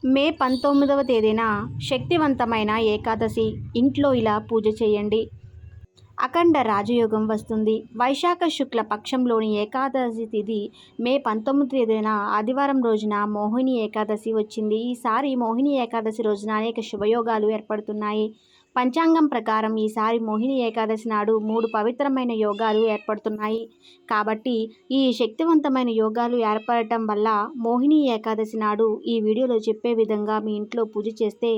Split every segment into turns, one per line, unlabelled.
మే 19వ తేదీన శక్తివంతమైన ఏకాదశి. ఇంట్లో ఇలా పూజ చేయండి. అఖండ రాజయోగం వస్తుంది. వైశాఖ శుక్ల పక్షంలోని ఏకాదశి తిథి మే 19 తేదీన ఆదివారం రోజున మోహిని ఏకాదశి వచ్చింది. ఈసారి మోహిని ఏకాదశి రోజున అనేక శుభయోగాలు ఏర్పడుతున్నాయి. పంచాంగం ప్రకారం ఈసారి మోహిని ఏకాదశి నాడు 3 పవిత్రమైన యోగాలు ఏర్పడుతున్నాయి. కాబట్టి ఈ శక్తివంతమైన యోగాలు ఏర్పడటం వల్ల మోహిని ఏకాదశి నాడు ఈ వీడియోలో చెప్పే విధంగా మీ ఇంట్లో పూజ చేస్తే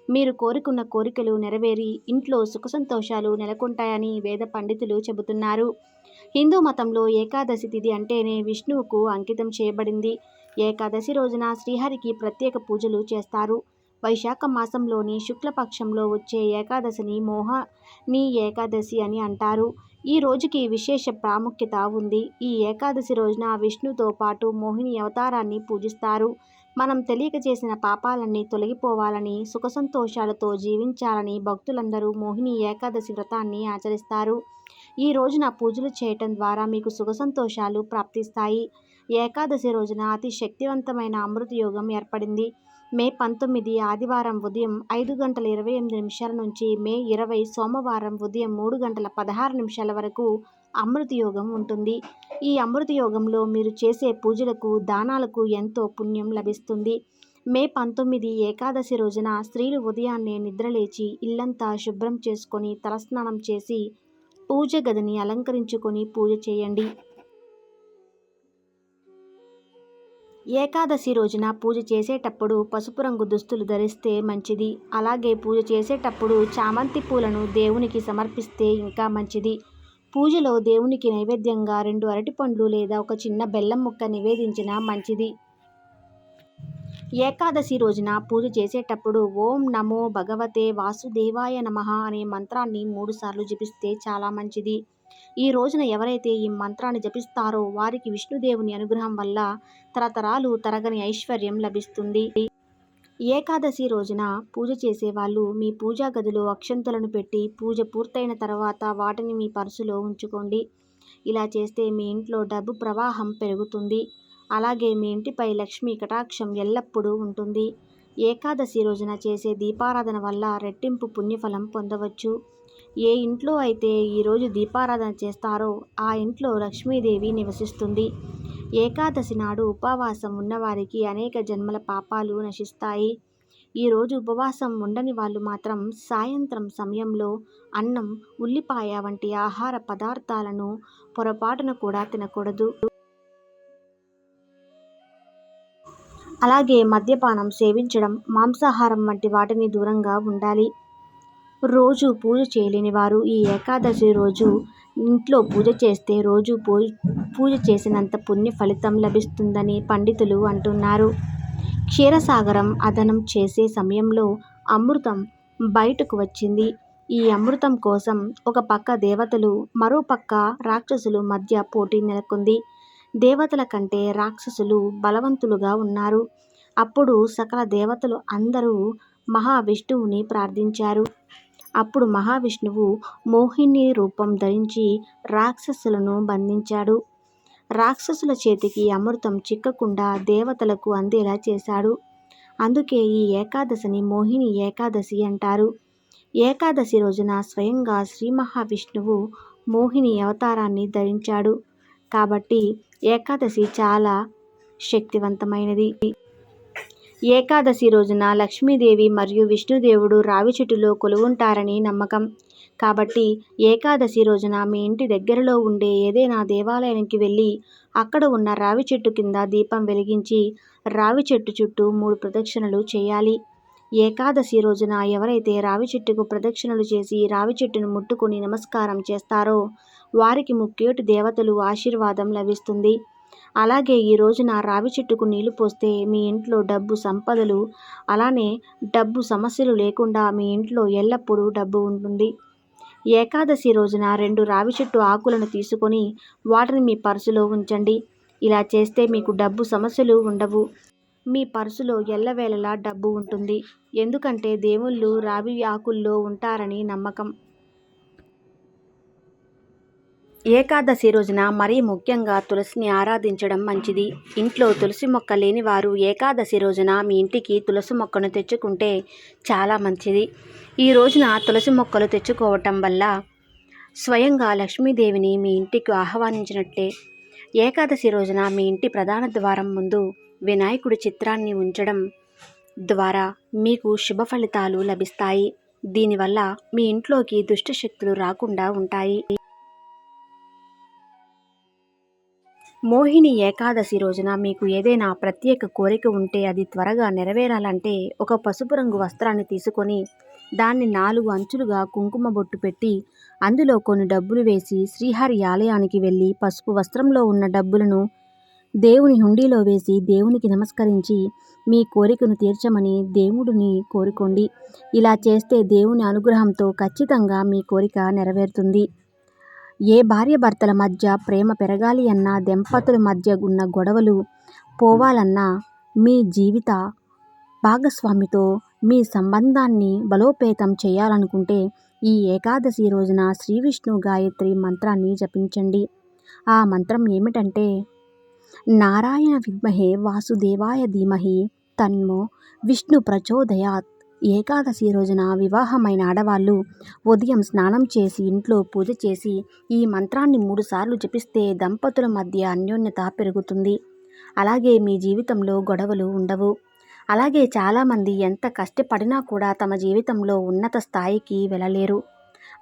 మీరు కోరుకున్న కోరికలు నెరవేరి ఇంట్లో సుఖ సంతోషాలు నెలకొంటాయని వేద పండితులు చెబుతున్నారు. హిందూ మతంలో ఏకాదశి తిథి అంటేనే విష్ణువుకు అంకితం చేయబడింది. ఏకాదశి రోజున శ్రీహరికి ప్రత్యేక పూజలు చేస్తారు. వైశాఖ మాసంలోని శుక్లపక్షంలో వచ్చే ఏకాదశిని మోహిని ఏకాదశి అని అంటారు. ఈ రోజుకి విశేష ప్రాముఖ్యత ఉంది. ఈ ఏకాదశి రోజున విష్ణుతో పాటు మోహిని అవతారాన్ని పూజిస్తారు. మనం తెలియక చేసిన పాపాలన్నీ తొలగిపోవాలని, సుఖ సంతోషాలతో జీవించాలని భక్తులందరూ మోహిని ఏకాదశి వ్రతాన్ని ఆచరిస్తారు. ఈ రోజున పూజలు చేయటం ద్వారా మీకు సుఖ సంతోషాలు ప్రాప్తిస్తాయి. ఏకాదశి రోజున అతి శక్తివంతమైన అమృత యోగం ఏర్పడింది. మే 19 ఆదివారం ఉదయం 5:28 నుంచి మే 20 సోమవారం ఉదయం 3:16 వరకు అమృత యోగం ఉంటుంది. ఈ అమృత యోగంలో మీరు చేసే పూజలకు, దానాలకు ఎంతో పుణ్యం లభిస్తుంది. మే 19 ఏకాదశి రోజున స్త్రీలు ఉదయాన్నే నిద్రలేచి ఇల్లంతా శుభ్రం చేసుకొని తలస్నానం చేసి పూజ గదిని అలంకరించుకొని పూజ చేయండి. ఏకాదశి రోజున పూజ చేసేటప్పుడు పసుపు రంగు దుస్తులు ధరిస్తే మంచిది. అలాగే పూజ చేసేటప్పుడు చామంతి పూలను దేవునికి సమర్పిస్తే ఇంకా మంచిది. పూజలో దేవునికి నైవేద్యంగా 2 అరటిపండ్లు లేదా ఒక చిన్న బెల్లం ముక్క నివేదించినా మంచిది. ఏకాదశి రోజున పూజ చేసేటప్పుడు ఓం నమో భగవతే వాసుదేవాయ నమః అనే మంత్రాన్ని 3 సార్లు జపిస్తే చాలా మంచిది. ఈ రోజున ఎవరైతే ఈ మంత్రాన్ని జపిస్తారో వారికి విష్ణుదేవుని అనుగ్రహం వల్ల తరతరాలు తరగని ఐశ్వర్యం లభిస్తుంది. ఏకాదశి రోజున పూజ చేసేవాళ్ళు మీ పూజా గదిలో అక్షంతలను పెట్టి పూజ పూర్తయిన తర్వాత వాటిని మీ పర్సులో ఉంచుకోండి. ఇలా చేస్తే మీ ఇంట్లో డబ్బు ప్రవాహం పెరుగుతుంది. అలాగే మీ ఇంటిపై లక్ష్మీ కటాక్షం ఎల్లప్పుడూ ఉంటుంది. ఏకాదశి రోజున చేసే దీపారాధన వల్ల రెట్టింపు పుణ్యఫలం పొందవచ్చు. ఏ ఇంట్లో అయితే ఈరోజు దీపారాధన చేస్తారో ఆ ఇంట్లో లక్ష్మీదేవి నివసిస్తుంది. ఏకాదశి నాడు ఉపవాసం ఉన్నవారికి అనేక జన్మల పాపాలు నశిస్తాయి. ఈరోజు ఉపవాసం ఉండని వాళ్ళు మాత్రం సాయంత్రం సమయంలో అన్నం, ఉల్లిపాయ వంటి ఆహార పదార్థాలను పొరపాటున కూడా తినకూడదు. అలాగే మద్యపానం సేవించడం, మాంసాహారం వంటి వాటిని దూరంగా ఉండాలి. రోజు పూజ చేయలేని వారు ఈ ఏకాదశి రోజు ఇంట్లో పూజ చేస్తే రోజు పూజ చేసినంత పుణ్య ఫలితం లభిస్తుందని పండితులు అంటున్నారు. క్షీరసాగరం అదనం చేసే సమయంలో అమృతం బయటకు వచ్చింది. ఈ అమృతం కోసం ఒక పక్క దేవతలు, మరో పక్క రాక్షసులు మధ్య పోటీ నెలకొంది. దేవతల కంటే రాక్షసులు బలవంతులుగా ఉన్నారు. అప్పుడు సకల దేవతలు అందరూ మహావిష్ణువుని ప్రార్థించారు. అప్పుడు మహావిష్ణువు మోహిని రూపం ధరించి రాక్షసులను బంధించాడు. రాక్షసుల చేతికి అమృతం చిక్కకుండా దేవతలకు అందేలా చేశాడు. అందుకే ఈ ఏకాదశిని మోహిని ఏకాదశి అంటారు. ఏకాదశి రోజున స్వయంగా శ్రీ మహావిష్ణువు మోహిని అవతారాన్ని ధరించాడు. కాబట్టి ఏకాదశి చాలా శక్తివంతమైనది. ఏకాదశి రోజున లక్ష్మీదేవి మరియు విష్ణుదేవుడు రావి చెట్టులో కొలువుంటారని నమ్మకం. కాబట్టి ఏకాదశి రోజున మీ ఇంటి దగ్గరలో ఉండే ఏదైనా దేవాలయానికి వెళ్ళి అక్కడ ఉన్న రావి చెట్టు కింద దీపం వెలిగించి రావి చెట్టు చుట్టూ 3 ప్రదక్షిణలు చేయాలి. ఏకాదశి రోజున ఎవరైతే రావి చెట్టుకు ప్రదక్షిణలు చేసి రావి చెట్టును ముట్టుకొని నమస్కారం చేస్తారో వారికి ముక్కోటి దేవతలు ఆశీర్వాదం లభిస్తుంది. అలాగే ఈ రోజున రావి చెట్టుకు నీళ్లు పోస్తే మీ ఇంట్లో డబ్బు సంపదలు, అలానే డబ్బు సమస్యలు లేకుండా మీ ఇంట్లో ఎల్లప్పుడూ డబ్బు ఉంటుంది. ఏకాదశి రోజున 2 రావి చెట్టు ఆకులను తీసుకొని వాటిని మీ పర్సులో ఉంచండి. ఇలా చేస్తే మీకు డబ్బు సమస్యలు ఉండవు. మీ పర్సులో ఎల్లవేళలా డబ్బు ఉంటుంది. ఎందుకంటే దేవుళ్ళు రావి ఆకుల్లో ఉంటారని నమ్మకం. ఏకాదశి రోజున మరీ ముఖ్యంగా తులసిని ఆరాధించడం మంచిది. ఇంట్లో తులసి మొక్క లేని వారు ఏకాదశి రోజున మీ ఇంటికి తులసి మొక్కను తెచ్చుకుంటే చాలా మంచిది. ఈ రోజున తులసి మొక్కలు తెచ్చుకోవటం వల్ల స్వయంగా లక్ష్మీదేవిని మీ ఇంటికి ఆహ్వానించినట్లే. ఏకాదశి రోజున మీ ఇంటి ప్రధాన ద్వారం ముందు వినాయకుడి చిత్రాన్ని ఉంచడం ద్వారా మీకు శుభ ఫలితాలు లభిస్తాయి. దీనివల్ల మీ ఇంట్లోకి దుష్ట శక్తులు రాకుండా ఉంటాయి. మోహిని ఏకాదశి రోజున మీకు ఏదైనా ప్రత్యేక కోరిక ఉంటే అది త్వరగా నెరవేరాలంటే ఒక పసుపు రంగు వస్త్రాన్ని తీసుకొని దాన్ని 4 అంచులుగా కుంకుమ బొట్టు పెట్టి అందులో కొన్ని డబ్బులు వేసి శ్రీహరి ఆలయానికి వెళ్ళి పసుపు వస్త్రంలో ఉన్న డబ్బులను దేవుని హుండీలో వేసి దేవునికి నమస్కరించి మీ కోరికను తీర్చమని దేవుడిని కోరుకోండి. ఇలా చేస్తే దేవుని అనుగ్రహంతో ఖచ్చితంగా మీ కోరిక నెరవేరుతుంది. ఏ భార్యాభర్తల మధ్య ప్రేమ పెరగాలి అన్నా, దంపతుల మధ్య ఉన్న గొడవలు పోవాలన్నా, మీ జీవిత భాగస్వామితో మీ సంబంధాన్ని బలోపేతం చేయాలనుకుంటే ఈ ఏకాదశి రోజున శ్రీ విష్ణు గాయత్రి మంత్రాన్ని జపించండి. ఆ మంత్రం ఏమిటంటే, నారాయణ విద్మహే వాసుదేవాయ ధీమహి తన్నో విష్ణు ప్రచోదయాత్. ఏకాదశి రోజున వివాహమైన ఆడవాళ్ళు ఉదయం స్నానం చేసి ఇంట్లో పూజ చేసి ఈ మంత్రాన్ని 3 సార్లు జపిస్తే దంపతుల మధ్య అన్యోన్యత పెరుగుతుంది. అలాగే మీ జీవితంలో గొడవలు ఉండవు. అలాగే చాలామంది ఎంత కష్టపడినా కూడా తమ జీవితంలో ఉన్నత స్థాయికి వెళ్ళలేరు.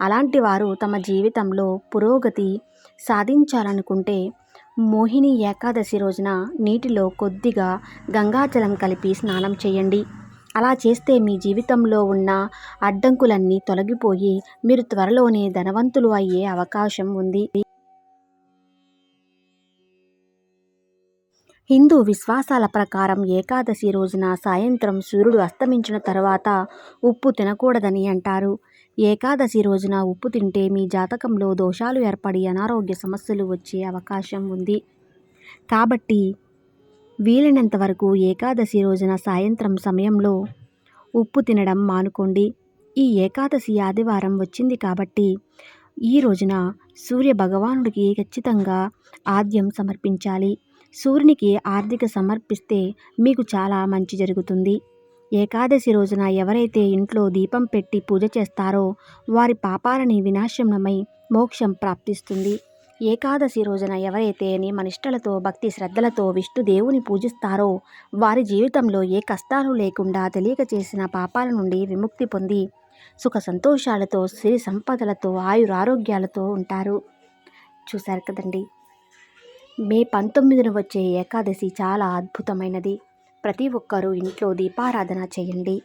అలాంటి వారు తమ జీవితంలో పురోగతి సాధించాలనుకుంటే మోహిని ఏకాదశి రోజున నీటిలో కొద్దిగా గంగాజలం కలిపి స్నానం చేయండి. అలా చేస్తే మీ జీవితంలో ఉన్న అడ్డంకులన్నీ తొలగిపోయి మీరు త్వరలోనే ధనవంతులు అయ్యే అవకాశం ఉంది. హిందూ విశ్వాసాల ప్రకారం ఏకాదశి రోజున సాయంత్రం సూర్యుడు అస్తమించిన తర్వాత ఉప్పు తినకూడదని అంటారు. ఏకాదశి రోజున ఉప్పు తింటే మీ జాతకంలో దోషాలు ఏర్పడి అనారోగ్య సమస్యలు వచ్చే అవకాశం ఉంది. కాబట్టి వీలైనంత వరకు ఏకాదశి రోజున సాయంత్రం సమయంలో ఉప్పు తినడం మానుకోండి. ఈ ఏకాదశి ఆదివారం వచ్చింది కాబట్టి ఈ రోజున సూర్య భగవానుడికి ఖచ్చితంగా ఆద్యం సమర్పించాలి. సూర్యునికి ఆర్థిక సమర్పిస్తే మీకు చాలా మంచి జరుగుతుంది. ఏకాదశి రోజున ఎవరైతే ఇంట్లో దీపం పెట్టి పూజ చేస్తారో వారి పాపాలని వినాశనమై మోక్షం ప్రాప్తిస్తుంది. ఏకాదశి రోజున ఎవరైతే నియమనిష్టలతో భక్తి శ్రద్ధలతో విష్ణుదేవుని పూజిస్తారో వారి జీవితంలో ఏ కష్టాలు లేకుండా తెలియక చేసిన పాపాల నుండి విముక్తి పొంది సుఖ సంతోషాలతో సిరి సంపదలతో ఆయురారోగ్యాలతో ఉంటారు. చూశారు కదండి. మే 19న వచ్చే ఏకాదశి చాలా అద్భుతమైనది. ప్రతి ఒక్కరూ ఇంట్లో దీపారాధన చేయండి.